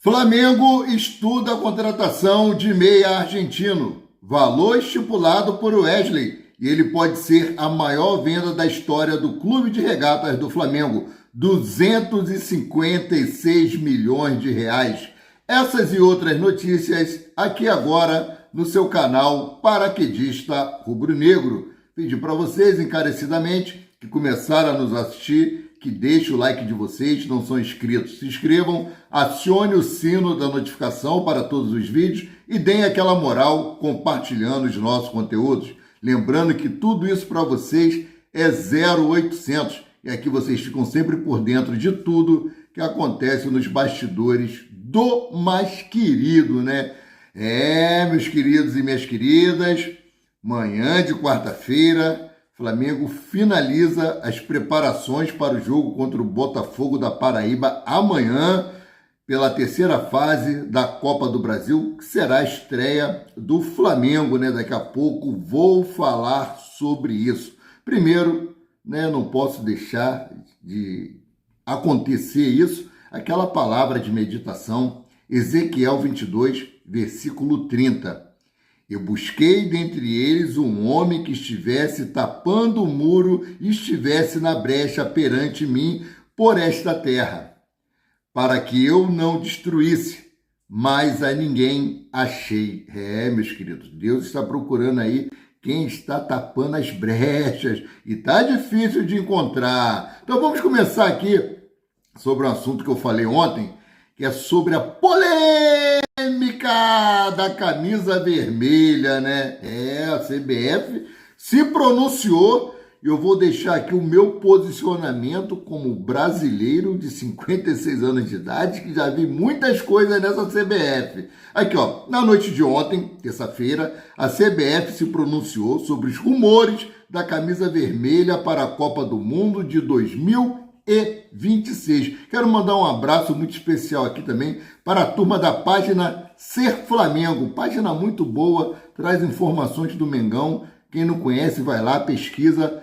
Flamengo estuda a contratação de meia argentino. Valor estipulado por Wesley. E ele pode ser a maior venda da história do Clube de Regatas do Flamengo. 256 milhões de reais. Essas e outras notícias aqui agora no seu canal Paraquedista Rubro-Negro. Pedi para vocês encarecidamente que começaram a nos assistir, que deixem o like de vocês, não são inscritos, se inscrevam, acione o sino da notificação para todos os vídeos e deem aquela moral compartilhando os nossos conteúdos. Lembrando que tudo isso para vocês é 0800 e aqui vocês ficam sempre por dentro de tudo que acontece nos bastidores do mais querido, né? Meus queridos e minhas queridas, manhã de quarta-feira, Flamengo finaliza as preparações para o jogo contra o Botafogo da Paraíba amanhã, pela terceira fase da Copa do Brasil, que será a estreia do Flamengo, né? Daqui a pouco vou falar sobre isso. Primeiro, né, não posso deixar de acontecer isso, aquela palavra de meditação, Ezequiel 22, versículo 30. Eu busquei dentre eles um homem que estivesse tapando o muro e estivesse na brecha perante mim por esta terra, para que eu não destruísse, mas a ninguém achei. Meus queridos, Deus está procurando aí quem está tapando as brechas e está difícil de encontrar. Então vamos começar aqui sobre um assunto que eu falei ontem, que é sobre a polêmica da camisa vermelha, né? A CBF se pronunciou e eu vou deixar aqui o meu posicionamento como brasileiro de 56 anos de idade, que já vi muitas coisas nessa CBF. Aqui, ó, na noite de ontem, terça-feira, a CBF se pronunciou sobre os rumores da camisa vermelha para a Copa do Mundo de 2026. Quero mandar um abraço muito especial aqui também para a turma da página Ser Flamengo, página muito boa, traz informações do Mengão. Quem não conhece, vai lá, pesquisa,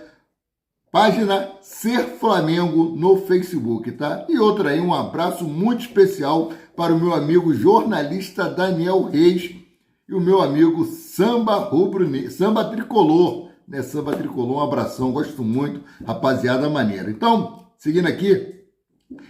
página Ser Flamengo no Facebook, tá? E outra aí, um abraço muito especial para o meu amigo jornalista Daniel Reis e o meu amigo Samba Tricolor, né? Samba Tricolor, um abração, gosto muito, rapaziada maneira. Então, seguindo aqui,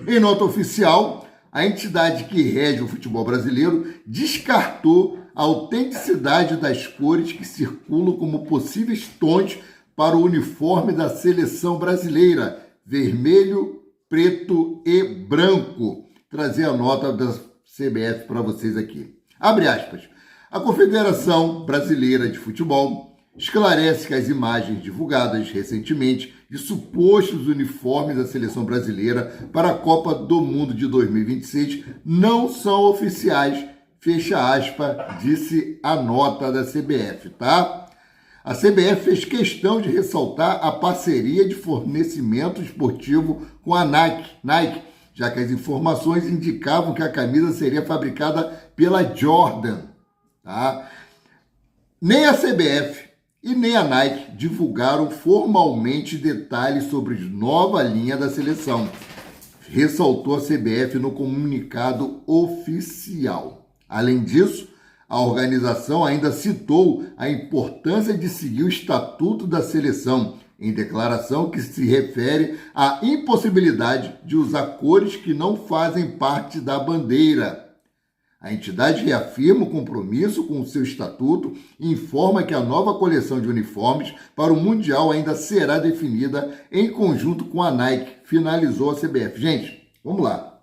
em nota oficial, a entidade que rege o futebol brasileiro descartou a autenticidade das cores que circulam como possíveis tons para o uniforme da seleção brasileira, vermelho, preto e branco. Trazer a nota da CBF para vocês aqui. Abre aspas. A Confederação Brasileira de Futebol esclarece que as imagens divulgadas recentemente de supostos uniformes da seleção brasileira para a Copa do Mundo de 2026 não são oficiais, fecha aspas, disse a nota da CBF, tá? A CBF fez questão de ressaltar a parceria de fornecimento esportivo com a Nike, já que as informações indicavam que a camisa seria fabricada pela Jordan, tá? Nem a CBF e nem a Nike divulgaram formalmente detalhes sobre a nova linha da seleção, ressaltou a CBF no comunicado oficial. Além disso, a organização ainda citou a importância de seguir o estatuto da seleção, em declaração que se refere à impossibilidade de usar cores que não fazem parte da bandeira. A entidade reafirma o compromisso com o seu estatuto e informa que a nova coleção de uniformes para o Mundial ainda será definida em conjunto com a Nike, finalizou a CBF. Gente, vamos lá.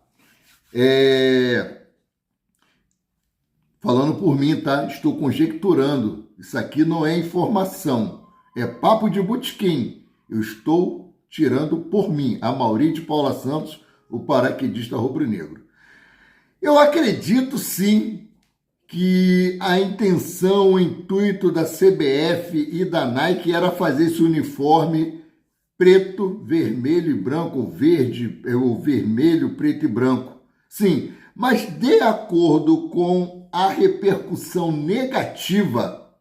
Falando por mim, tá? Estou conjecturando. Isso aqui não é informação, é papo de botequim. Eu estou tirando por mim, Amaury de Paula Santos, o paraquedista rubro-negro. Eu acredito sim que a intenção, o intuito da CBF e da Nike era fazer esse uniforme preto, vermelho e branco, ou vermelho, preto e branco. Sim, mas de acordo com a repercussão negativa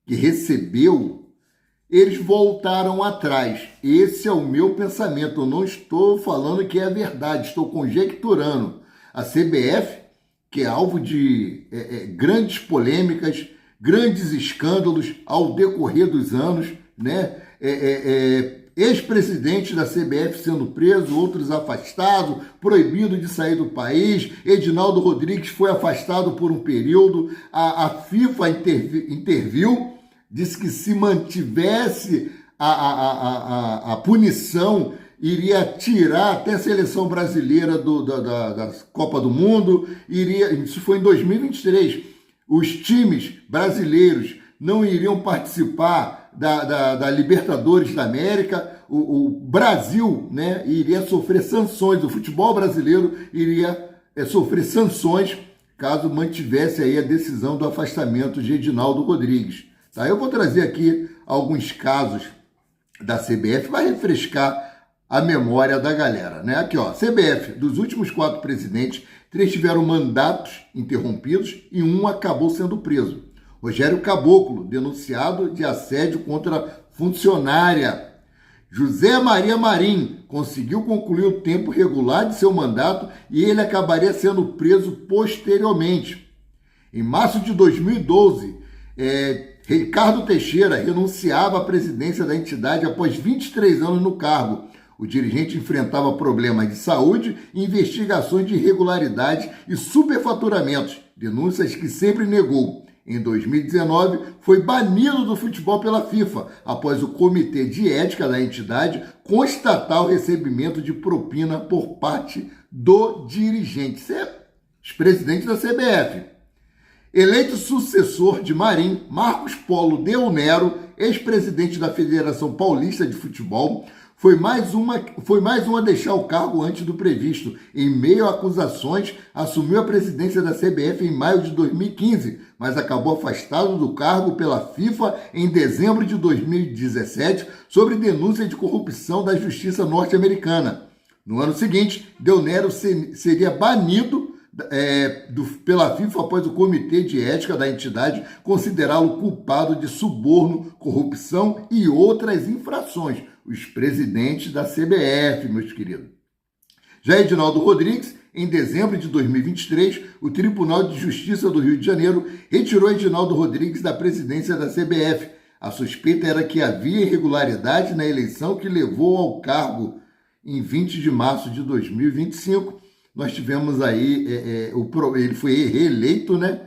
que recebeu, eles voltaram atrás. Esse é o meu pensamento, eu não estou falando que é verdade, estou conjecturando. A CBF que é alvo de grandes polêmicas, grandes escândalos ao decorrer dos anos, né? Ex-presidente da CBF sendo preso, outros afastados, proibido de sair do país. Edinaldo Rodrigues foi afastado por um período. A FIFA interviu, disse que se mantivesse a punição, iria tirar até a seleção brasileira da Copa do Mundo. Isso foi em 2023. Os times brasileiros não iriam participar da Libertadores da América. O Brasil, né, iria sofrer sanções. O futebol brasileiro iria sofrer sanções caso mantivesse aí a decisão do afastamento de Edinaldo Rodrigues. Tá? Eu vou trazer aqui alguns casos da CBF, vai refrescar a memória da galera, né? Aqui, ó, CBF, dos últimos 4 presidentes, 3 tiveram mandatos interrompidos e um acabou sendo preso. Rogério Caboclo, denunciado de assédio contra funcionária. José Maria Marim conseguiu concluir o tempo regular de seu mandato e ele acabaria sendo preso posteriormente. Em março de 2012, Ricardo Teixeira renunciava à presidência da entidade após 23 anos no cargo. O dirigente enfrentava problemas de saúde, investigações de irregularidades e superfaturamentos, denúncias que sempre negou. Em 2019, foi banido do futebol pela FIFA, após o Comitê de Ética da entidade constatar o recebimento de propina por parte do dirigente, ex-presidente da CBF. Eleito sucessor de Marim, Marcos Polo Del Nero, ex-presidente da Federação Paulista de Futebol, foi mais uma a deixar o cargo antes do previsto. Em meio a acusações, assumiu a presidência da CBF em maio de 2015, mas acabou afastado do cargo pela FIFA em dezembro de 2017 sobre denúncia de corrupção da justiça norte-americana. No ano seguinte, Del Nero seria banido pela FIFA após o Comitê de Ética da entidade considerá-lo culpado de suborno, corrupção e outras infrações. Os presidentes da CBF, meus queridos. Já Edinaldo Rodrigues, em dezembro de 2023, o Tribunal de Justiça do Rio de Janeiro retirou Edinaldo Rodrigues da presidência da CBF. A suspeita era que havia irregularidade na eleição que levou ao cargo em 20 de março de 2025. Nós tivemos aí, ele foi reeleito, né?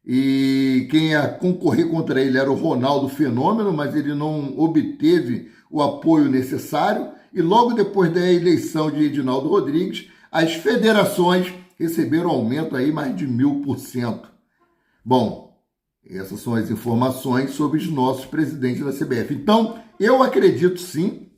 E quem ia concorrer contra ele era o Ronaldo Fenômeno, mas ele não obteve o apoio necessário. E logo depois da eleição de Edinaldo Rodrigues, as federações receberam aumento aí mais de 1000%. Bom, essas são as informações sobre os nossos presidentes da CBF. Então, eu acredito sim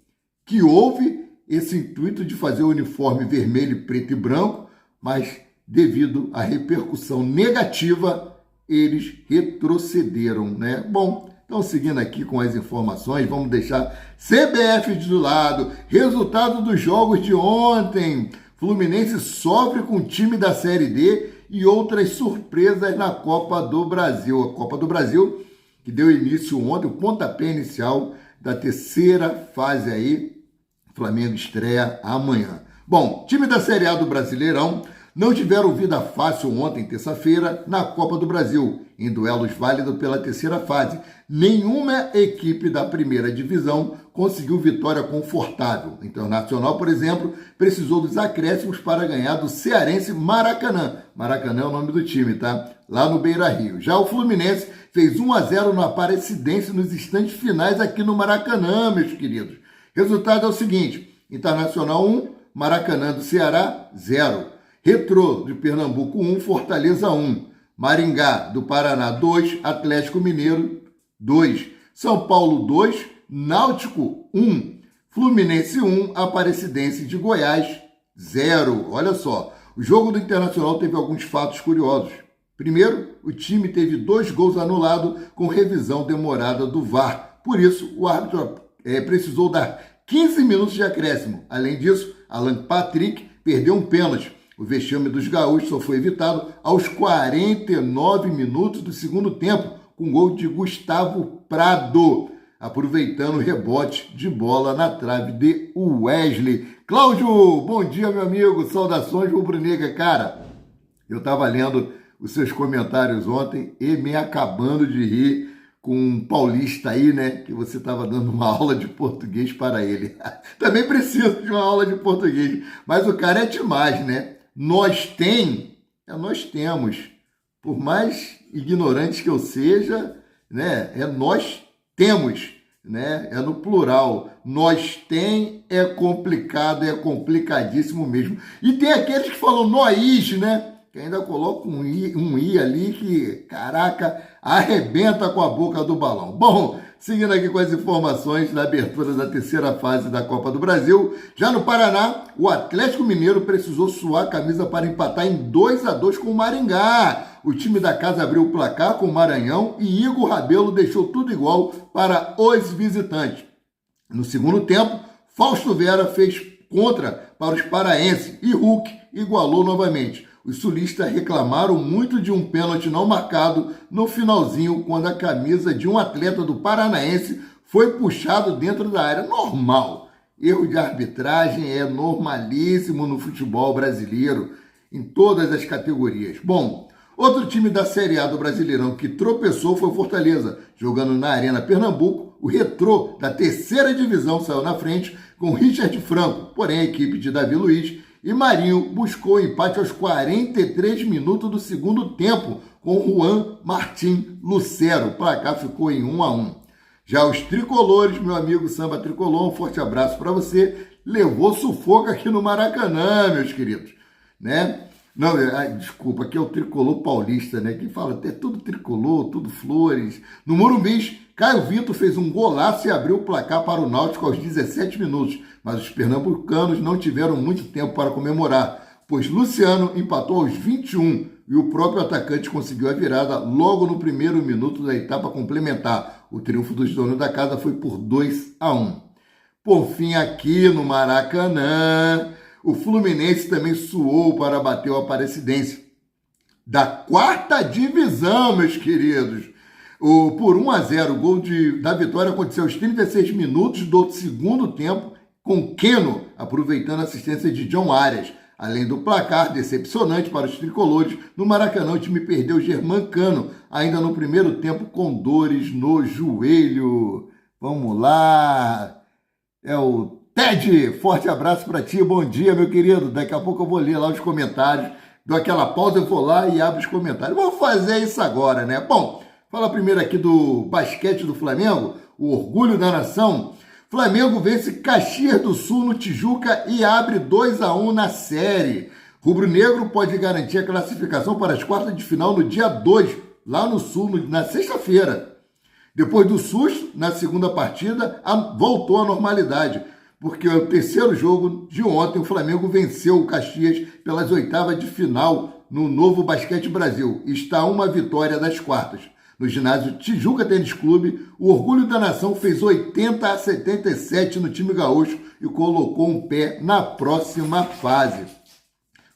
que houve esse intuito de fazer o uniforme vermelho, preto e branco, mas devido à repercussão negativa, eles retrocederam, né? Bom, então seguindo aqui com as informações, vamos deixar CBF de lado. Resultado dos jogos de ontem. Fluminense sofre com o time da Série D e outras surpresas na Copa do Brasil. A Copa do Brasil que deu início ontem, o pontapé inicial da terceira fase aí. Flamengo estreia amanhã. Bom, time da Série A do Brasileirão não tiveram vida fácil ontem, terça-feira, na Copa do Brasil, em duelos válidos pela terceira fase. Nenhuma equipe da primeira divisão conseguiu vitória confortável. O Internacional, por exemplo, precisou dos acréscimos para ganhar do cearense Maracanã. Maracanã é o nome do time, tá? Lá no Beira-Rio. Já o Fluminense fez 1-0 no Aparecidense nos instantes finais aqui no Maracanã, meus queridos. Resultado é o seguinte: Internacional 1, Maracanã do Ceará 0. Retrô de Pernambuco 1, Fortaleza 1. Maringá do Paraná 2, Atlético Mineiro 2. São Paulo 2, Náutico 1. Fluminense 1, Aparecidense de Goiás 0. Olha só, o jogo do Internacional teve alguns fatos curiosos. Primeiro, o time teve 2 gols anulados com revisão demorada do VAR. Por isso, o árbitro precisou dar 15 minutos de acréscimo. Além disso, Alan Patrick perdeu um pênalti. O vexame dos gaúchos só foi evitado aos 49 minutos do segundo tempo, com gol de Gustavo Prado, aproveitando o rebote de bola na trave de Wesley. Cláudio, bom dia, meu amigo. Saudações rubro-negra, cara. Eu estava lendo os seus comentários ontem e me acabando de rir com um paulista aí, né? Que você estava dando uma aula de português para ele. Também preciso de uma aula de português. Mas o cara é demais, né? Nós temos. Por mais ignorantes que eu seja, né? Nós temos, né? É no plural. Nós tem é complicado, é complicadíssimo mesmo. E tem aqueles que falam nós, né? Que ainda coloca um I ali que, caraca, arrebenta com a boca do balão. Bom, seguindo aqui com as informações da abertura da terceira fase da Copa do Brasil, já no Paraná, o Atlético Mineiro precisou suar a camisa para empatar em 2-2 com o Maringá. O time da casa abriu o placar com o Maranhão e Igor Rabelo deixou tudo igual para os visitantes. No segundo tempo, Fausto Vera fez contra para os paraenses e Hulk igualou novamente. Os sulistas reclamaram muito de um pênalti não marcado no finalzinho, quando a camisa de um atleta do Paranaense foi puxado dentro da área. Normal. Erro de arbitragem é normalíssimo no futebol brasileiro, em todas as categorias. Bom, outro time da Série A do Brasileirão que tropeçou foi o Fortaleza, jogando na Arena Pernambuco. O Retrô da terceira divisão saiu na frente com Richard Franco, porém a equipe de Davi Luiz e Marinho buscou empate aos 43 minutos do segundo tempo com Juan Martim Lucero. O placar ficou em 1-1. Já os tricolores, meu amigo Samba Tricolor, um forte abraço para você, levou sufoco aqui no Maracanã, meus queridos, né? Não, desculpa, aqui é o tricolor paulista, né? Que fala, é tudo tricolor, tudo flores. No Morumbi, Caio Vitor fez um golaço e abriu o placar para o Náutico aos 17 minutos. Mas os pernambucanos não tiveram muito tempo para comemorar, pois Luciano empatou aos 21 e o próprio atacante conseguiu a virada logo no primeiro minuto da etapa complementar. O triunfo dos donos da casa foi por 2-1. Por fim, aqui no Maracanã, o Fluminense também suou para bater o Aparecidense da quarta divisão, meus queridos. Por 1-0, o gol da vitória aconteceu aos 36 minutos do segundo tempo, com Keno aproveitando a assistência de John Arias. Além do placar decepcionante para os tricolores, no Maracanã o time perdeu Germancano, ainda no primeiro tempo com dores no joelho. Vamos lá! É o Ted, forte abraço para ti, bom dia, meu querido. Daqui a pouco eu vou ler lá os comentários, dou aquela pausa, eu vou lá e abro os comentários. Vou fazer isso agora, né? Bom, fala primeiro aqui do basquete do Flamengo, o orgulho da nação. Flamengo vence Caxias do Sul no Tijuca e abre 2-1 na série. Rubro-Negro pode garantir a classificação para as quartas de final no dia 2, lá no Sul, na sexta-feira. Depois do susto, na segunda partida, voltou à normalidade, porque o terceiro jogo de ontem o Flamengo venceu o Caxias pelas oitavas de final no Novo Basquete Brasil. Está uma vitória das quartas. No ginásio Tijuca Tênis Clube, o Orgulho da Nação fez 80-77 no time gaúcho e colocou um pé na próxima fase.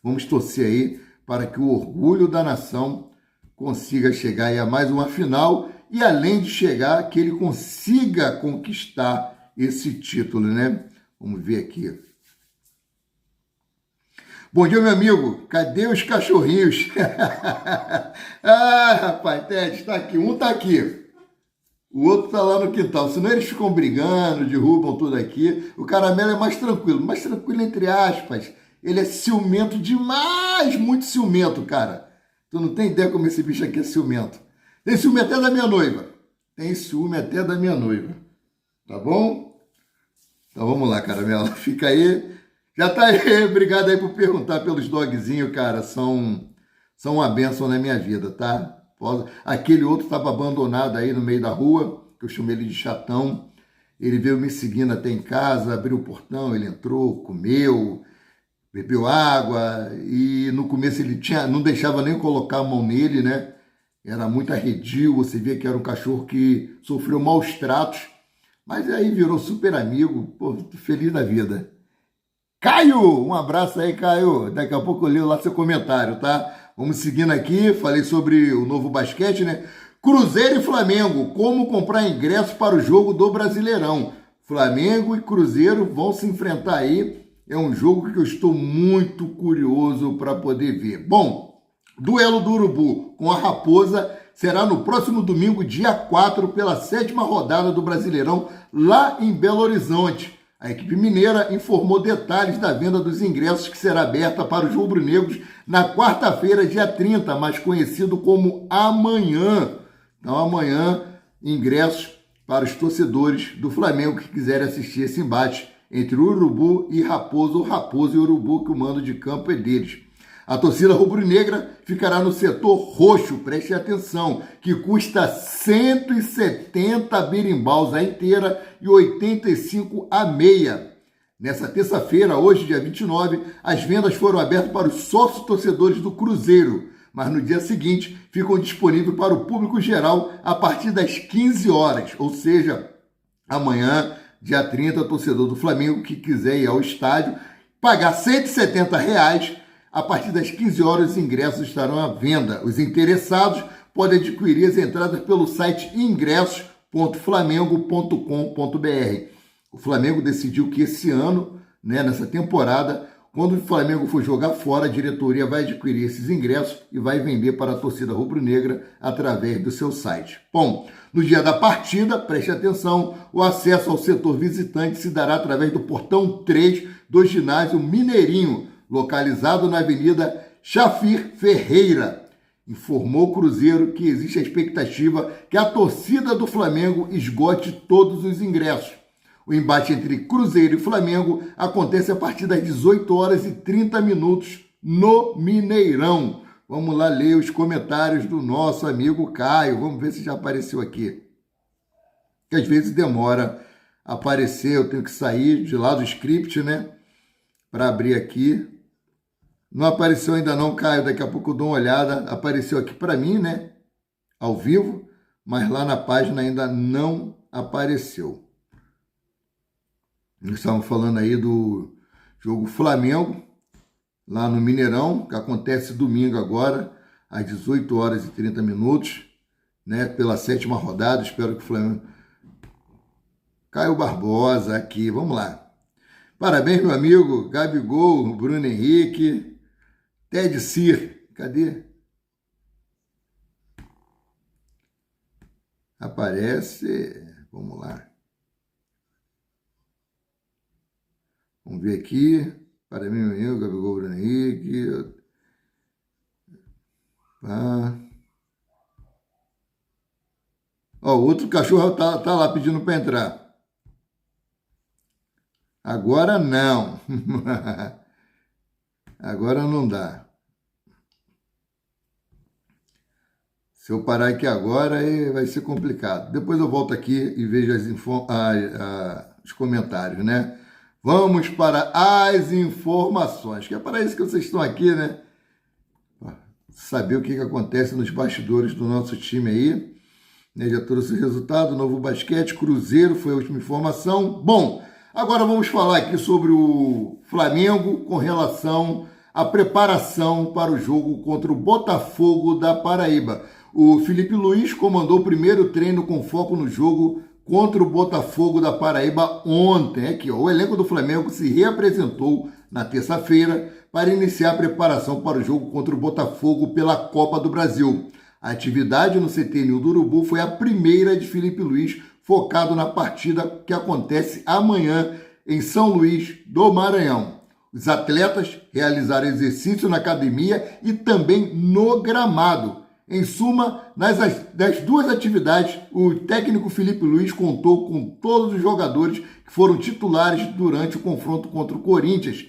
Vamos torcer aí para que o Orgulho da Nação consiga chegar aí a mais uma final e, além de chegar, que ele consiga conquistar esse título, né? Vamos ver aqui. Bom dia, meu amigo. Cadê os cachorrinhos? Ah, rapaz, Ted, está aqui. Um está aqui. O outro está lá no quintal. Senão eles ficam brigando, derrubam tudo aqui. O Caramelo é mais tranquilo entre aspas. Ele é ciumento demais, muito ciumento, cara. Tu não tem ideia como esse bicho aqui é ciumento. Tem ciúme até da minha noiva. Tá bom? Então vamos lá, Caramelo. Fica aí. Já tá aí, obrigado aí por perguntar pelos dogzinhos, cara, são uma bênção na minha vida, tá? Aquele outro estava abandonado aí no meio da rua, que eu chamei ele de chatão, ele veio me seguindo até em casa, abriu o portão, ele entrou, comeu, bebeu água, e no começo ele não deixava nem colocar a mão nele, né? Era muito arredio, você via que era um cachorro que sofreu maus tratos, mas aí virou super amigo, pô, feliz da vida. Caio, um abraço aí, Caio. Daqui a pouco eu leio lá seu comentário, tá? Vamos seguindo aqui, falei sobre o novo basquete, né? Cruzeiro e Flamengo, como comprar ingresso para o jogo do Brasileirão. Flamengo e Cruzeiro vão se enfrentar aí. É um jogo que eu estou muito curioso para poder ver. Bom, Duelo do Urubu com a Raposa será no próximo domingo, dia 4, pela 7ª rodada do Brasileirão, lá em Belo Horizonte. A equipe mineira informou detalhes da venda dos ingressos que será aberta para os rubro-negros na quarta-feira, dia 30, mais conhecido como amanhã. Então, amanhã, ingressos para os torcedores do Flamengo que quiserem assistir esse embate entre o Urubu e Raposo, ou Raposo e Urubu, que o mando de campo é deles. A torcida rubro-negra ficará no setor roxo, preste atenção, que custa 170 berimbaus a inteira e 85 a meia. Nessa terça-feira, hoje, dia 29, as vendas foram abertas para os sócios torcedores do Cruzeiro, mas no dia seguinte ficam disponíveis para o público geral a partir das 15 horas, ou seja, amanhã, dia 30, torcedor do Flamengo que quiser ir ao estádio, pagar R$ 170, a partir das 15 horas os ingressos estarão à venda. Os interessados podem adquirir as entradas pelo site ingressos.flamengo.com.br. O Flamengo decidiu que esse ano, nessa temporada, quando o Flamengo for jogar fora, a diretoria vai adquirir esses ingressos e vai vender para a torcida rubro-negra através do seu site. Bom, no dia da partida, preste atenção, o acesso ao setor visitante se dará através do portão 3 do ginásio Mineirinho, localizado na Avenida Chafir Ferreira. Informou o Cruzeiro que existe a expectativa que a torcida do Flamengo esgote todos os ingressos. O embate entre Cruzeiro e Flamengo acontece a partir das 18 horas e 30 minutos no Mineirão. Vamos lá ler os comentários do nosso amigo Caio. Vamos ver se já apareceu aqui. Que às vezes demora a aparecer, eu tenho que sair de lá do script, para abrir aqui. Não apareceu ainda não, Caio, daqui a pouco eu dou uma olhada. Apareceu aqui para mim, ao vivo, mas lá na página ainda não apareceu. Nós estávamos falando aí do jogo Flamengo, lá no Mineirão, que acontece domingo agora, às 18 horas e 30 minutos, pela 7ª rodada. Espero que o Flamengo... Caio Barbosa aqui, vamos lá. Parabéns, meu amigo Gabigol, Bruno Henrique, Ted Sir, cadê? Aparece, vamos lá. Vamos ver aqui, parabéns, meu amigo Gabigol, Bruno Henrique. O outro cachorro tá lá pedindo para entrar. Agora não. Agora não dá. Se eu parar aqui agora, aí vai ser complicado. Depois eu volto aqui e vejo os comentários, Vamos para as informações, que é para isso que vocês estão aqui, Saber o que acontece nos bastidores do nosso time aí. Já trouxe o resultado, Novo Basquete, Cruzeiro, foi a última informação. Bom, agora vamos falar aqui sobre o Flamengo com relação à preparação para o jogo contra o Botafogo da Paraíba. O Felipe Luiz comandou o primeiro treino com foco no jogo contra o Botafogo da Paraíba ontem. Aqui, o elenco do Flamengo se reapresentou na terça-feira para iniciar a preparação para o jogo contra o Botafogo pela Copa do Brasil. A atividade no CT do Urubu foi a primeira de Felipe Luiz, focado na partida que acontece amanhã em São Luís do Maranhão. Os atletas realizaram exercício na academia e também no gramado. Em suma, das duas atividades, o técnico Felipe Luiz contou com todos os jogadores que foram titulares durante o confronto contra o Corinthians,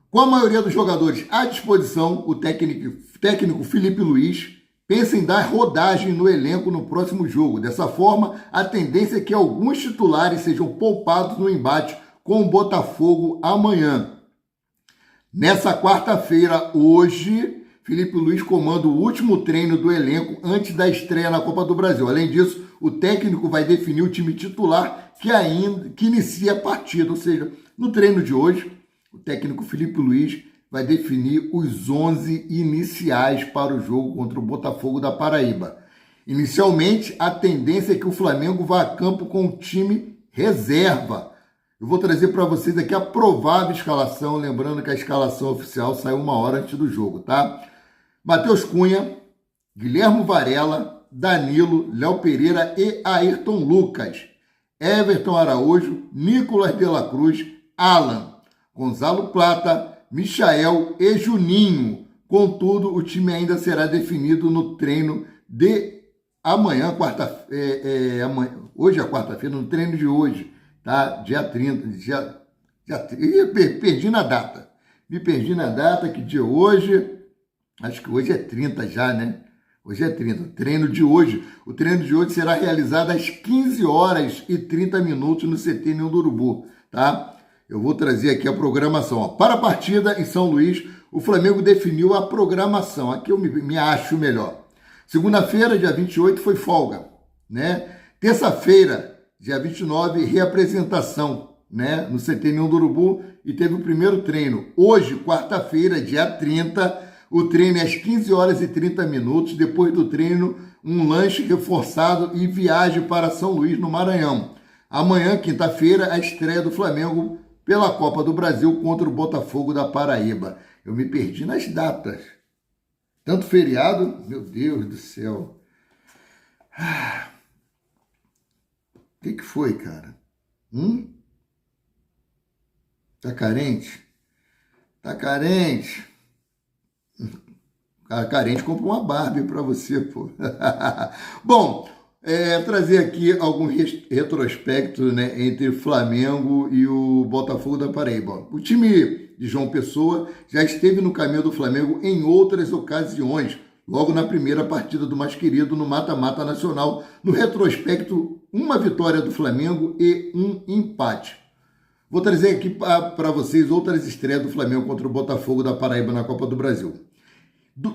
Com a maioria dos jogadores à disposição, o técnico Felipe Luiz pensa em dar rodagem no elenco no próximo jogo. Dessa forma, a tendência é que alguns titulares sejam poupados no embate com o Botafogo amanhã. Nessa quarta-feira, hoje, Felipe Luiz comanda o último treino do elenco antes da estreia na Copa do Brasil. Além disso, o técnico vai definir o time titular que inicia a partida. Ou seja, no treino de hoje, o técnico Felipe Luiz vai definir os 11 iniciais para o jogo contra o Botafogo da Paraíba. Inicialmente, a tendência é que o Flamengo vá a campo com o time reserva. Eu vou trazer para vocês aqui a provável escalação, lembrando que a escalação oficial saiu 1 hora antes do jogo, tá? Matheus Cunha, Guilherme Varela, Danilo, Léo Pereira e Ayrton Lucas. Everton Araújo, Nicolas de la Cruz, Alan, Gonzalo Plata, Michael e Juninho. Contudo, o time ainda será definido no treino de amanhã, hoje é quarta-feira, no treino de hoje, tá? Dia 30, perdi na data. Me perdi na data, que dia hoje? Acho que hoje é 30 já, né? Hoje é 30. O treino de hoje será realizado às 15 horas e 30 minutos no CT Ninho do Urubu, tá? Eu vou trazer aqui a programação. Ó. Para a partida em São Luís, o Flamengo definiu a programação. Aqui eu me acho melhor. Segunda-feira, dia 28, foi folga, né? Terça-feira, dia 29, reapresentação, né? No CT Ninho do Urubu e teve o primeiro treino. Hoje, quarta-feira, dia 30, o treino é às 15 horas e 30 minutos. Depois do treino, um lanche reforçado e viagem para São Luís, no Maranhão. Amanhã, quinta-feira, a estreia do Flamengo pela Copa do Brasil contra o Botafogo da Paraíba. Eu me perdi nas datas. Tanto feriado, meu Deus do céu. O que foi, cara? Tá carente? Tá carente? Cara carente compra uma Barbie para você, pô. Bom, trazer aqui algum retrospecto, né, entre Flamengo e o Botafogo da Paraíba. O time de João Pessoa já esteve no caminho do Flamengo em outras ocasiões, logo na primeira partida do mais querido no mata-mata nacional. No retrospecto, uma vitória do Flamengo e um empate. Vou trazer aqui para vocês outras estreias do Flamengo contra o Botafogo da Paraíba na Copa do Brasil.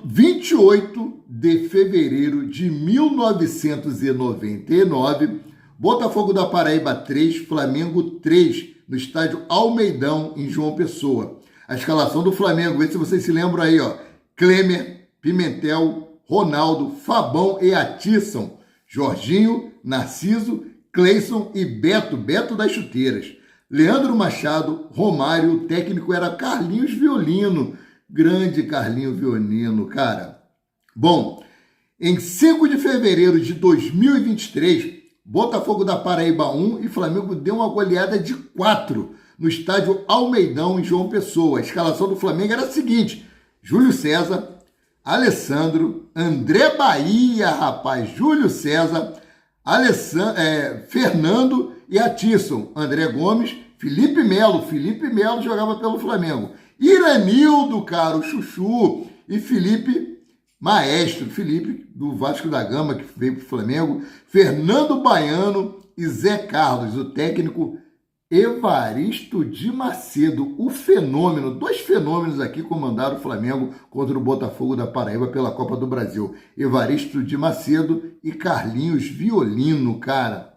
28 de fevereiro de 1999, Botafogo da Paraíba 3, Flamengo 3, no estádio Almeidão, em João Pessoa. A escalação do Flamengo, vê se vocês se lembram aí, ó. Klemer, Pimentel, Ronaldo, Fabão e Atisson, Jorginho, Narciso, Cleison e Beto das chuteiras. Leandro Machado, Romário, o técnico era Carlinhos Violino. Grande Carlinho Violino, cara. Bom, em 5 de fevereiro de 2023, Botafogo da Paraíba 1 e Flamengo deu uma goleada de 4 no estádio Almeidão, em João Pessoa. A escalação do Flamengo era a seguinte: Júlio César, Alessandro, André Bahia, rapaz, Júlio César, Fernando e Atisson, André Gomes, Felipe Melo jogava pelo Flamengo, Iranildo, cara, o Chuchu, e Felipe Maestro, Felipe do Vasco da Gama, que veio para o Flamengo, Fernando Baiano e Zé Carlos, o técnico Evaristo de Macedo, o fenômeno. 2 fenômenos aqui comandaram o Flamengo contra o Botafogo da Paraíba pela Copa do Brasil. Evaristo de Macedo e Carlinhos Violino, cara.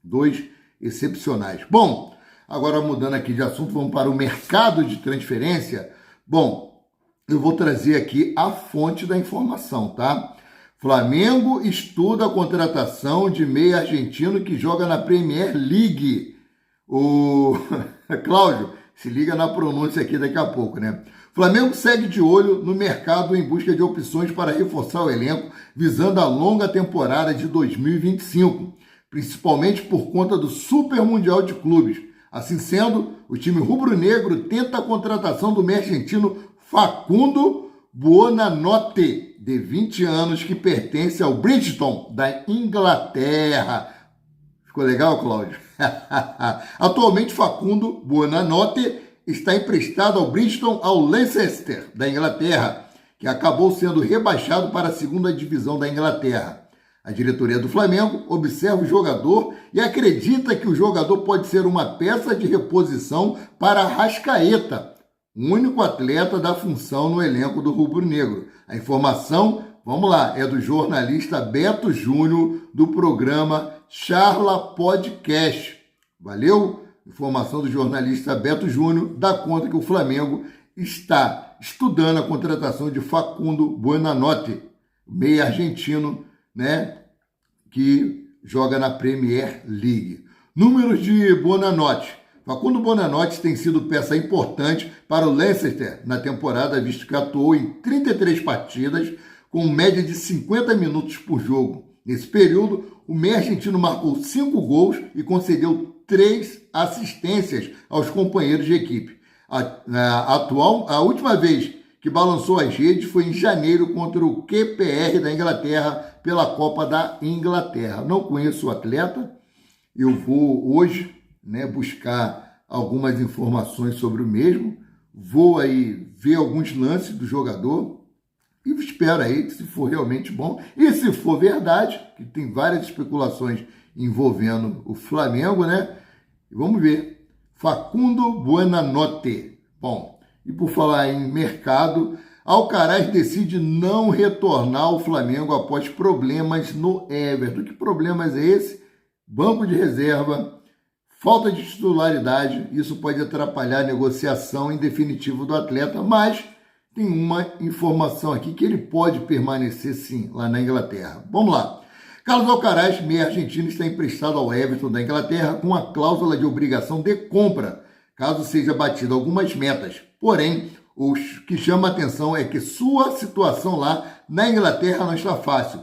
2 excepcionais. Bom, agora mudando aqui de assunto, vamos para o mercado de transferência. Bom, eu vou trazer aqui a fonte da informação, tá? Flamengo estuda a contratação de meia argentino que joga na Premier League. O Cláudio, se liga na pronúncia aqui daqui a pouco, né? Flamengo segue de olho no mercado em busca de opções para reforçar o elenco, visando a longa temporada de 2025, principalmente por conta do Super Mundial de Clubes. Assim sendo, o time rubro-negro tenta a contratação do meio argentino Facundo Buonanotte, de 20 anos, que pertence ao Bridgestone, da Inglaterra. Ficou legal, Cláudio? Atualmente, Facundo Buonanotte está emprestado ao Bridgestone, ao Leicester, da Inglaterra, que acabou sendo rebaixado para a segunda divisão da Inglaterra. A diretoria do Flamengo observa o jogador e acredita que o jogador pode ser uma peça de reposição para Arrascaeta, o único atleta da função no elenco do rubro-negro. A informação, vamos lá, é do jornalista Beto Júnior, do programa Charla Podcast. Valeu? Informação do jornalista Beto Júnior dá conta que o Flamengo está estudando a contratação de Facundo Buonanotte, meio argentino, né, que joga na Premier League. Números de Buonanotte: Facundo Buonanotte tem sido peça importante para o Leicester na temporada, visto que atuou em 33 partidas, com média de 50 minutos por jogo. Nesse período, o meio argentino marcou 5 gols e concedeu 3 assistências aos companheiros de equipe. A última vez que balançou as redes foi em janeiro contra o QPR da Inglaterra pela Copa da Inglaterra. Não conheço o atleta, eu vou hoje buscar algumas informações sobre o mesmo, vou aí ver alguns lances do jogador e espero aí que se for realmente bom, e se for verdade, que tem várias especulações envolvendo o Flamengo, vamos ver. Facundo Buonanotte. Bom, e por falar em mercado, Alcaraz decide não retornar ao Flamengo após problemas no Everton. Que problemas é esse? Banco de reserva, falta de titularidade, isso pode atrapalhar a negociação em definitivo do atleta, mas tem uma informação aqui que ele pode permanecer sim lá na Inglaterra. Vamos lá. Carlos Alcaraz, meia argentino, está emprestado ao Everton da Inglaterra com a cláusula de obrigação de compra, caso seja batido algumas metas. Porém, o que chama a atenção é que sua situação lá na Inglaterra não está fácil.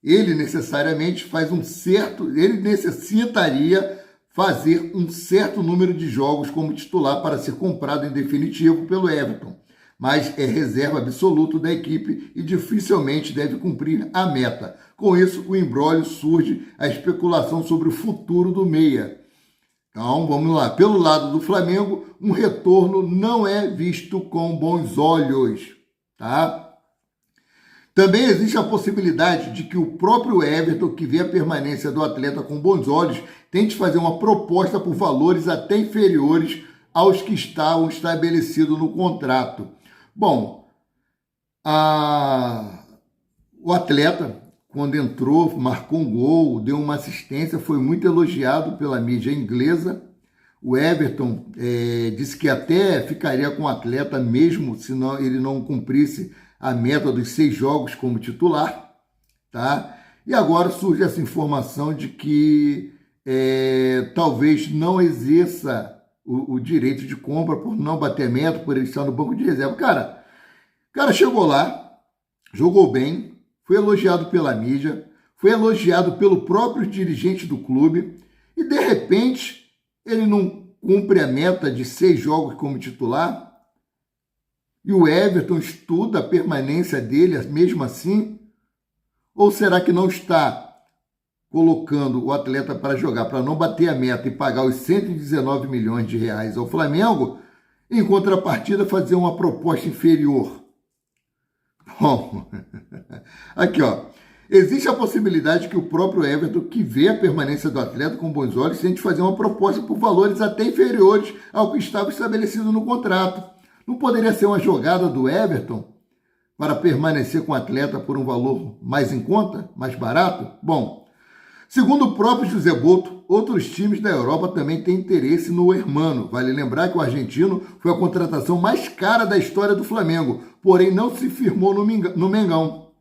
Ele necessitaria fazer um certo número de jogos como titular para ser comprado em definitivo pelo Everton, mas é reserva absoluto da equipe e dificilmente deve cumprir a meta. Com isso, o imbróglio surge a especulação sobre o futuro do meia. Então, vamos lá. Pelo lado do Flamengo, um retorno não é visto com bons olhos, tá? Também existe a possibilidade de que o próprio Everton, que vê a permanência do atleta com bons olhos, tente fazer uma proposta por valores até inferiores aos que estavam estabelecidos no contrato. Bom, o atleta, quando entrou, marcou um gol, deu uma assistência, foi muito elogiado pela mídia inglesa. O Everton disse que até ficaria com o atleta mesmo se ele não cumprisse a meta dos 6 jogos como titular, tá? E agora surge essa informação de que talvez não exerça o direito de compra por não bater a meta, por ele estar no banco de reserva. O cara chegou lá, jogou bem, foi elogiado pela mídia, foi elogiado pelo próprio dirigente do clube e, de repente, ele não cumpre a meta de 6 jogos como titular e o Everton estuda a permanência dele mesmo assim? Ou será que não está colocando o atleta para jogar, para não bater a meta e pagar os 119 milhões de reais ao Flamengo, em contrapartida fazer uma proposta inferior? Bom, aqui existe a possibilidade que o próprio Everton, que vê a permanência do atleta com bons olhos, tente fazer uma proposta por valores até inferiores ao que estava estabelecido no contrato. Não poderia ser uma jogada do Everton para permanecer com o atleta por um valor mais em conta, mais barato? Bom, segundo o próprio José Boto, outros times da Europa também têm interesse no Hermano. Vale lembrar que o argentino foi a contratação mais cara da história do Flamengo, porém não se firmou no Mengão,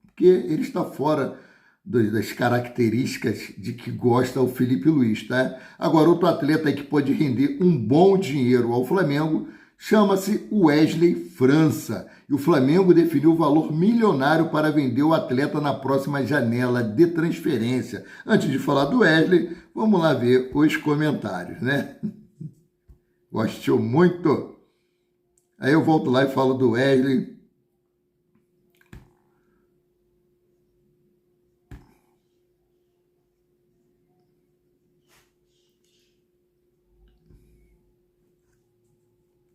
porque ele está fora das características de que gosta o Felipe Luiz, tá? Agora, outro atleta aí que pode render um bom dinheiro ao Flamengo chama-se Wesley França. E o Flamengo definiu o valor milionário para vender o atleta na próxima janela de transferência. Antes de falar do Wesley, vamos lá ver os comentários, Gostou muito? Aí eu volto lá e falo do Wesley.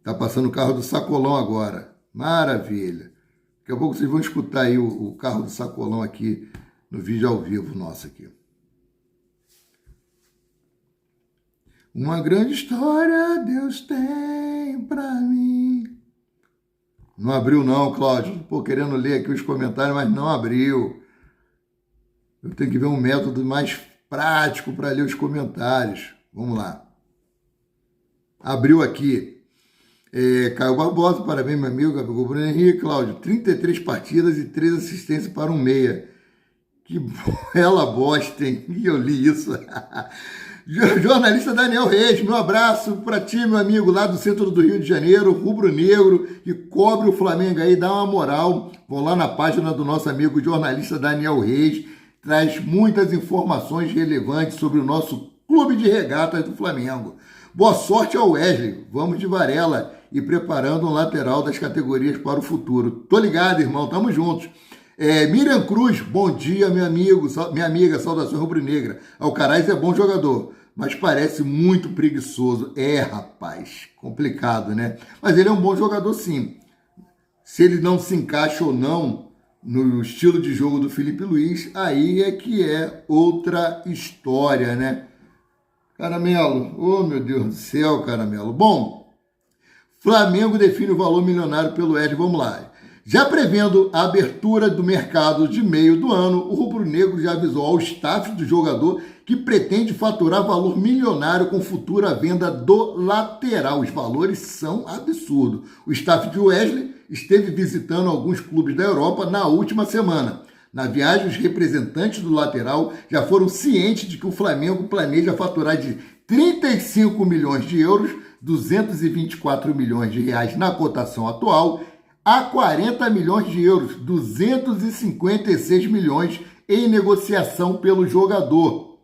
Tá passando o carro do Sacolão agora. Maravilha. Daqui a pouco vocês vão escutar aí o carro do Sacolão aqui no vídeo ao vivo nosso aqui. Uma grande história Deus tem pra mim. Não abriu não, Cláudio. Pô, querendo ler aqui os comentários, mas não abriu. Eu tenho que ver um método mais prático para ler os comentários. Vamos lá. Abriu aqui. Caio Barbosa, parabéns, meu amigo, Gabigol, Bruno Henrique, Cláudio, 33 partidas e 3 assistências para um meia. Que bela bosta, hein? E eu li isso. Jornalista Daniel Reis, meu abraço para ti, meu amigo, lá do centro do Rio de Janeiro, rubro-negro, que cobre o Flamengo aí, dá uma moral. Vão lá na página do nosso amigo jornalista Daniel Reis, traz muitas informações relevantes sobre o nosso clube de regatas do Flamengo. Boa sorte ao Wesley, vamos de Varela e preparando um lateral das categorias para o futuro. Tô ligado, irmão, tamo juntos. Miriam Cruz, bom dia, meu amigo, minha amiga, saudações rubro-negra. Alcaraz é bom jogador, mas parece muito preguiçoso. Rapaz, complicado, né? Mas ele é um bom jogador, sim. Se ele não se encaixa ou não no estilo de jogo do Felipe Luiz, aí é que é outra história, né? Caramelo, oh meu Deus do céu, Caramelo. Bom, Flamengo define o valor milionário pelo Wesley, vamos lá. Já prevendo a abertura do mercado de meio do ano, o rubro-negro já avisou ao staff do jogador que pretende faturar valor milionário com futura venda do lateral. Os valores são absurdos. O staff de Wesley esteve visitando alguns clubes da Europa na última semana. Na viagem, os representantes do lateral já foram cientes de que o Flamengo planeja faturar de 35 milhões de euros, 224 milhões de reais na cotação atual, a 40 milhões de euros, 256 milhões em negociação pelo jogador.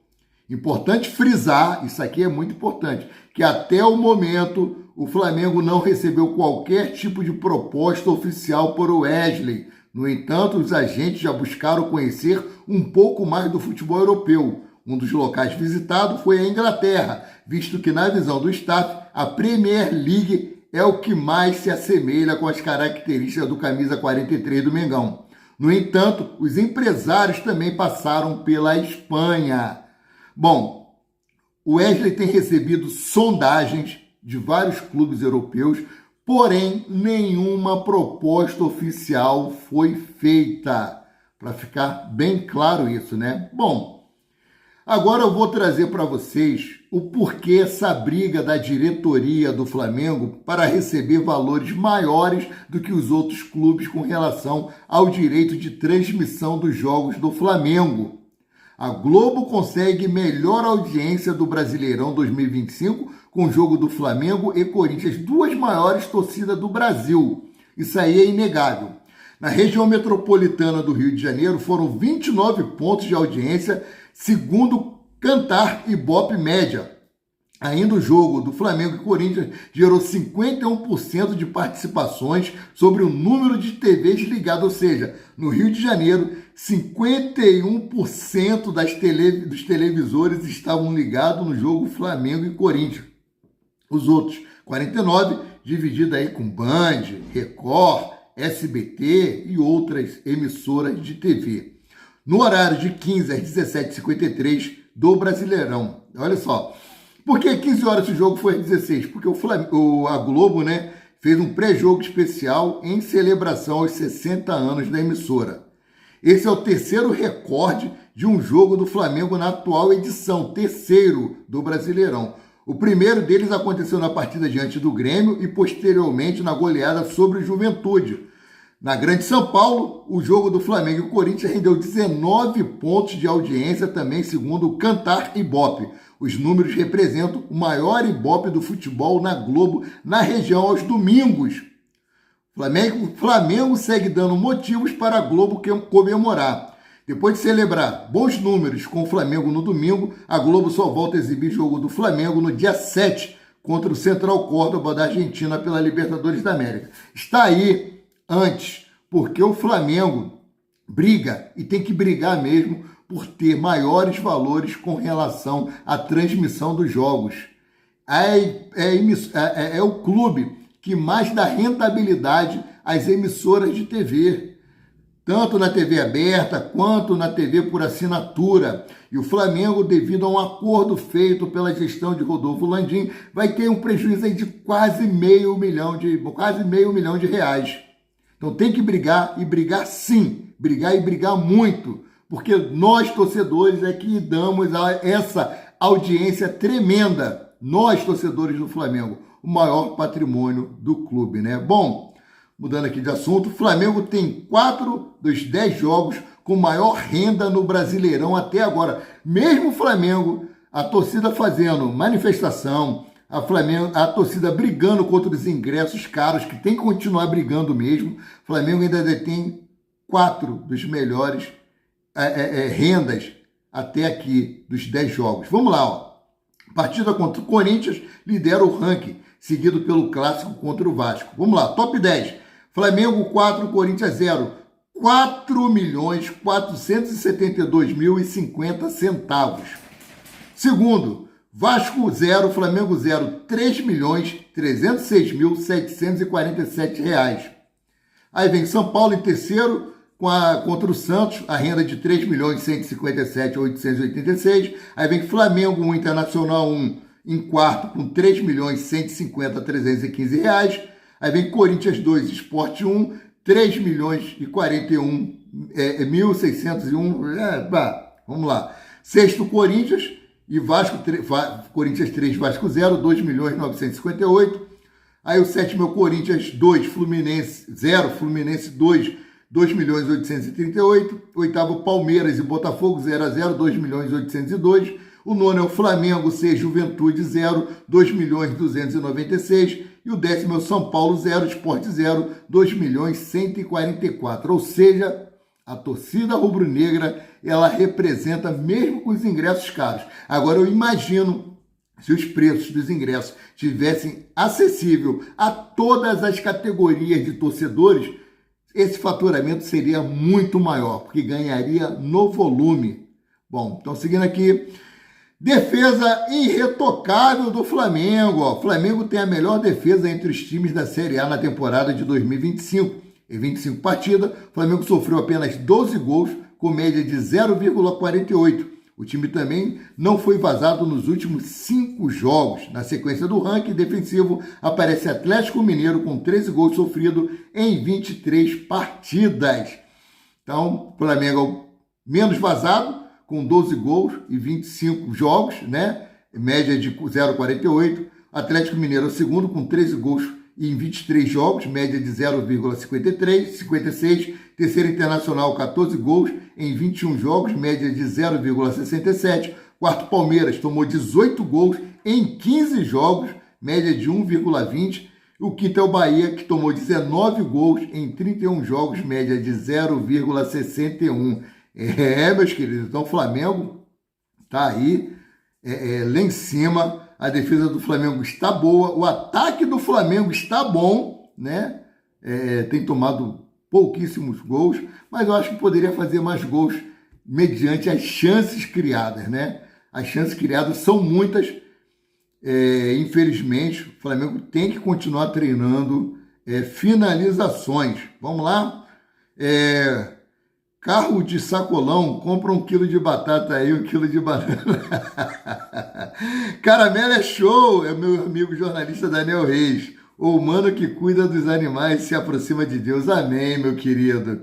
Importante frisar, isso aqui é muito importante, que até o momento o Flamengo não recebeu qualquer tipo de proposta oficial por Wesley. No entanto, os agentes já buscaram conhecer um pouco mais do futebol europeu. Um dos locais visitados foi a Inglaterra, visto que, na visão do staff, a Premier League é o que mais se assemelha com as características do camisa 43 do Mengão. No entanto, os empresários também passaram pela Espanha. Bom, o Wesley tem recebido sondagens de vários clubes europeus, porém, nenhuma proposta oficial foi feita. Para ficar bem claro isso, né? Bom, agora eu vou trazer para vocês o porquê essa briga da diretoria do Flamengo para receber valores maiores do que os outros clubes com relação ao direito de transmissão dos jogos do Flamengo. A Globo consegue melhor audiência do Brasileirão 2025 com o jogo do Flamengo e Corinthians, duas maiores torcidas do Brasil. Isso aí é inegável. Na região metropolitana do Rio de Janeiro foram 29 pontos de audiência, segundo Cantar Ibope Média. Ainda o jogo do Flamengo e Corinthians gerou 51% de participações sobre o número de TVs ligadas, ou seja, no Rio de Janeiro, 51% dos televisores estavam ligados no jogo Flamengo e Corinthians. Os outros 49, dividido aí com Band, Record, SBT e outras emissoras de TV. No horário de 15 às 17h53 do Brasileirão. Olha só, por que 15 horas o jogo foi às 16? Porque a Globo, né, fez um pré-jogo especial em celebração aos 60 anos da emissora. Esse é o terceiro recorde de um jogo do Flamengo na atual edição, terceiro do Brasileirão. O primeiro deles aconteceu na partida diante do Grêmio e posteriormente na goleada sobre o Juventude. Na Grande São Paulo, o jogo do Flamengo e Corinthians rendeu 19 pontos de audiência também, segundo o Cantar Ibope. Os números representam o maior Ibope do futebol na Globo na região aos domingos. Flamengo segue dando motivos para a Globo comemorar. Depois de celebrar bons números com o Flamengo no domingo, a Globo só volta a exibir jogo do Flamengo no dia 7 contra o Central Córdoba da Argentina pela Libertadores da América. Está aí antes, porque o Flamengo briga e tem que brigar mesmo por ter maiores valores com relação à transmissão dos jogos. É o clube que mais dá rentabilidade às emissoras de TV, tanto na TV aberta quanto na TV por assinatura. E o Flamengo, devido a um acordo feito pela gestão de Rodolfo Landim, vai ter um prejuízo aí de quase meio milhão de reais. Então tem que brigar, e brigar sim, brigar e brigar muito, porque nós, torcedores, é que damos essa audiência tremenda, nós, torcedores do Flamengo, o maior patrimônio do clube, né? Bom, mudando aqui de assunto, o Flamengo tem 4 dos 10 jogos com maior renda no Brasileirão até agora. Mesmo o Flamengo a torcida fazendo manifestação, a torcida brigando contra os ingressos caros, que tem que continuar brigando mesmo. O Flamengo ainda detém 4 dos melhores rendas até aqui, dos 10 jogos. Vamos lá, ó. Partida contra o Corinthians lidera o ranking, seguido pelo clássico contra o Vasco. Vamos lá, top 10. Flamengo 4, Corinthians 0. 4.472.050 centavos. Segundo, Vasco 0, Flamengo 0, 3.306.747 reais. Aí vem São Paulo em terceiro, contra o Santos, a renda de 3.157.886. Aí vem Flamengo 1, Internacional 1, em quarto, com 3.150.315 reais. Aí vem Corinthians 2, Sport 1, 3.041.601. Vamos lá. Sexto, Corinthians e Vasco, Corinthians 3, Vasco 0, 2.958. Aí o sétimo é o Corinthians 2, Fluminense 0, Fluminense 2, 2.838. Oitavo, Palmeiras e Botafogo 0-0, 2.802. O nono é o Flamengo 6, Juventude 0, 2.296. E o décimo é o São Paulo 0, Sport 0, 2.144. Ou seja, a torcida rubro-negra, ela representa mesmo com os ingressos caros. Agora eu imagino se os preços dos ingressos tivessem acessível a todas as categorias de torcedores, esse faturamento seria muito maior, porque ganharia no volume. Bom, então seguindo aqui, defesa irretocável do Flamengo. O Flamengo tem a melhor defesa entre os times da Série A na temporada de 2025. Em 25 partidas, o Flamengo sofreu apenas 12 gols, com média de 0,48. O time também não foi vazado nos últimos 5 jogos. Na sequência do ranking defensivo, aparece Atlético Mineiro com 13 gols sofridos em 23 partidas. Então, o Flamengo é o menos vazado, com 12 gols e 25 jogos, né? Média de 0,48. Atlético Mineiro é o segundo, com 13 gols em 23 jogos, média de 0,56. Terceiro, Internacional, 14 gols em 21 jogos, média de 0,67. Quarto, Palmeiras, tomou 18 gols em 15 jogos, média de 1,20. O quinto é o Bahia, que tomou 19 gols em 31 jogos, média de 0,61. Meus queridos, então o Flamengo está aí, lá em cima. A defesa do Flamengo está boa, o ataque do Flamengo está bom, né? Tem tomado pouquíssimos gols, mas eu acho que poderia fazer mais gols mediante as chances criadas, né? As chances criadas são muitas, infelizmente. O Flamengo tem que continuar treinando finalizações. Vamos lá? Carro de sacolão, compra 1 quilo de batata aí, 1 quilo de banana. Caramelo é show, é meu amigo jornalista Daniel Reis. O humano que cuida dos animais se aproxima de Deus. Amém, meu querido.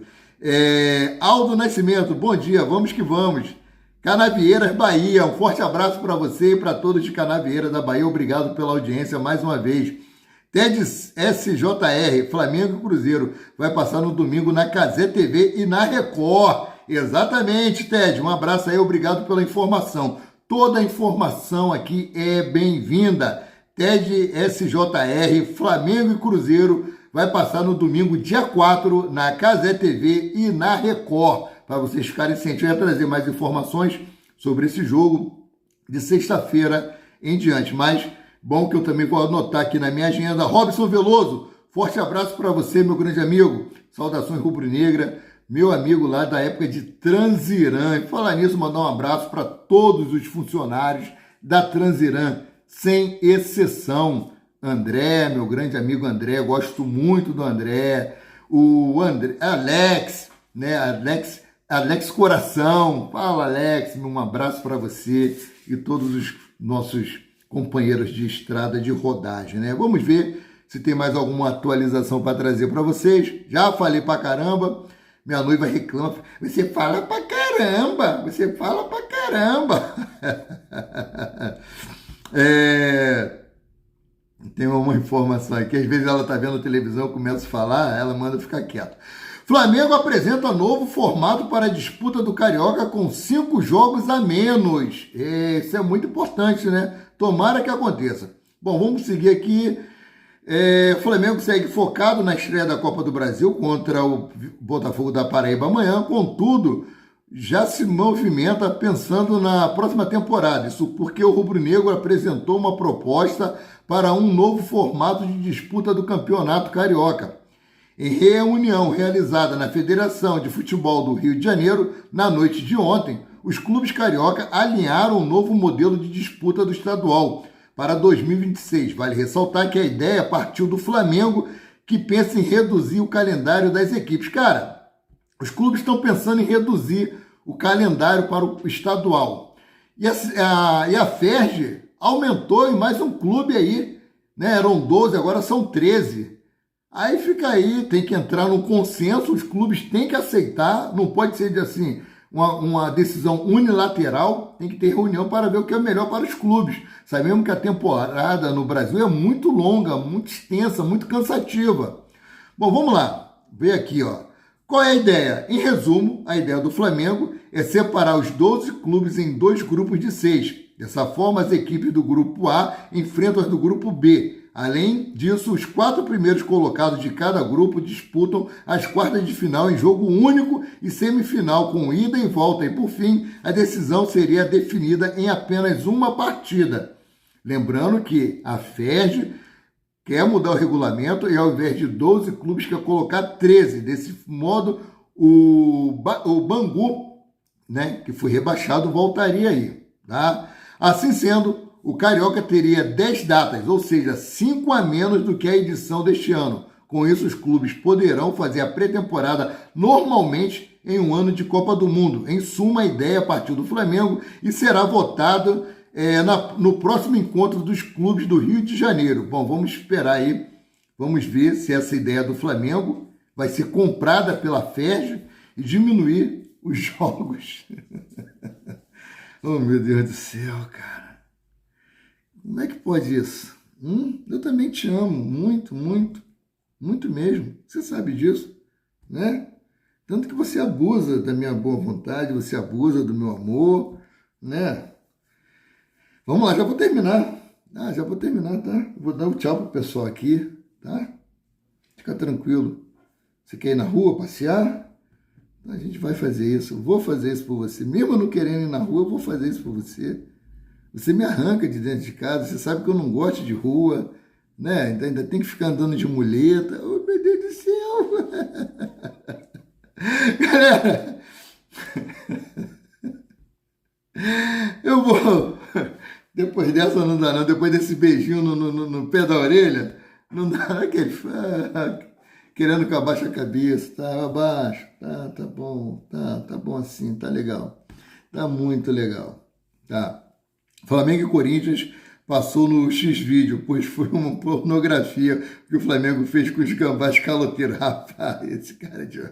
Aldo Nascimento, bom dia, vamos que vamos. Canavieiras, Bahia, um forte abraço para você e para todos de Canavieiras da Bahia. Obrigado pela audiência mais uma vez. TED SJR, Flamengo e Cruzeiro, vai passar no domingo na Cazé TV e na Record. Exatamente, Ted. Um abraço aí, obrigado pela informação. Toda a informação aqui é bem-vinda. TED SJR, Flamengo e Cruzeiro, vai passar no domingo, dia 4, na Cazé TV e na Record. Para vocês ficarem cientes, eu ia trazer mais informações sobre esse jogo de sexta-feira em diante. Mas bom que eu também vou anotar aqui na minha agenda. Robson Veloso, forte abraço para você, meu grande amigo. Saudações rubro-negra, meu amigo lá da época de Transiram. E falar nisso, mandar um abraço para todos os funcionários da Transiram, sem exceção. André, meu grande amigo André, gosto muito do André. O André, Alex, né? Alex Coração. Fala, Alex, um abraço para você e todos os nossos companheiros de estrada de rodagem, né? Vamos ver se tem mais alguma atualização para trazer para vocês. Já falei para caramba. Minha noiva reclama. Você fala pra caramba. Você fala pra caramba. Tem uma informação aqui. Às vezes ela tá vendo televisão, começa a falar, ela manda ficar quieta. Flamengo apresenta novo formato para a disputa do Carioca com 5 jogos a menos. Isso é muito importante, né? Tomara que aconteça. Bom, vamos seguir aqui. O Flamengo segue focado na estreia da Copa do Brasil contra o Botafogo da Paraíba amanhã. Contudo, já se movimenta pensando na próxima temporada. Isso porque o rubro-negro apresentou uma proposta para um novo formato de disputa do Campeonato Carioca. Em reunião realizada na Federação de Futebol do Rio de Janeiro, na noite de ontem, os clubes carioca alinharam um novo modelo de disputa do estadual para 2026. Vale ressaltar que a ideia partiu do Flamengo, que pensa em reduzir o calendário das equipes. Cara, os clubes estão pensando em reduzir o calendário para o estadual. E a FERJ aumentou em mais um clube aí, né? Eram 12, agora são 13. Aí fica aí, tem que entrar num consenso, os clubes têm que aceitar, não pode ser assim, uma decisão unilateral, tem que ter reunião para ver o que é melhor para os clubes. Sabemos que a temporada no Brasil é muito longa, muito extensa, muito cansativa. Bom, vamos lá, ver aqui, ó. Qual é a ideia? Em resumo, a ideia do Flamengo é separar os 12 clubes em 2 grupos de 6. Dessa forma, as equipes do grupo A enfrentam as do grupo B. Além disso, os 4 primeiros colocados de cada grupo disputam as quartas de final em jogo único e semifinal com ida e volta. E, por fim, a decisão seria definida em apenas uma partida. Lembrando que a FERJ quer mudar o regulamento e, ao invés de 12 clubes, quer colocar 13. Desse modo, o Bangu, né, que foi rebaixado, voltaria aí. Tá? Assim sendo, o Carioca teria 10 datas, ou seja, 5 a menos do que a edição deste ano. Com isso, os clubes poderão fazer a pré-temporada normalmente em um ano de Copa do Mundo. Em suma, a ideia partiu do Flamengo e será votada no próximo encontro dos clubes do Rio de Janeiro. Bom, vamos esperar aí, vamos ver se essa ideia do Flamengo vai ser comprada pela FERJ e diminuir os jogos. Oh, meu Deus do céu, cara. Como é que pode isso? Eu também te amo, muito, muito, muito mesmo. Você sabe disso, né? Tanto que você abusa da minha boa vontade, você abusa do meu amor, né? Vamos lá, já vou terminar. Já vou terminar, tá? Vou dar um tchau pro pessoal aqui, tá? Fica tranquilo. Você quer ir na rua passear? A gente vai fazer isso. Eu vou fazer isso por você. Mesmo eu não querendo ir na rua, eu vou fazer isso por você. Você me arranca de dentro de casa, você sabe que eu não gosto de rua, né? Ainda tem que ficar andando de muleta. Oh, meu Deus do céu! Galera, eu vou... Depois dessa não dá não, depois desse beijinho no pé da orelha, não dá aquele... Querendo que eu abaixe a cabeça, tá? Abaixo, tá bom, tá bom assim, tá legal. Tá muito legal, tá? Flamengo e Corinthians passou no X-Vídeo, pois foi uma pornografia que o Flamengo fez com os gambás caloteiros. Rapaz, esse cara de...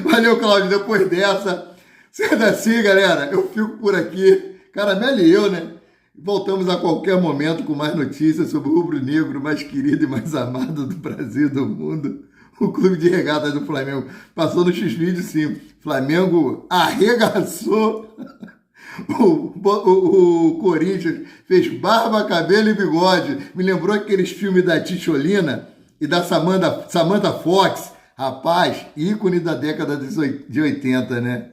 Valeu, Cláudio, depois dessa, sendo assim, galera, eu fico por aqui. Caramelo e eu, né? Voltamos a qualquer momento com mais notícias sobre o rubro-negro mais querido e mais amado do Brasil e do mundo. O clube de regatas do Flamengo passou no X-Vídeo, sim. Flamengo arregaçou... O Corinthians fez barba, cabelo e bigode. Me lembrou aqueles filmes da Ticholina e da Samantha Fox. Rapaz, ícone da década de 80, né?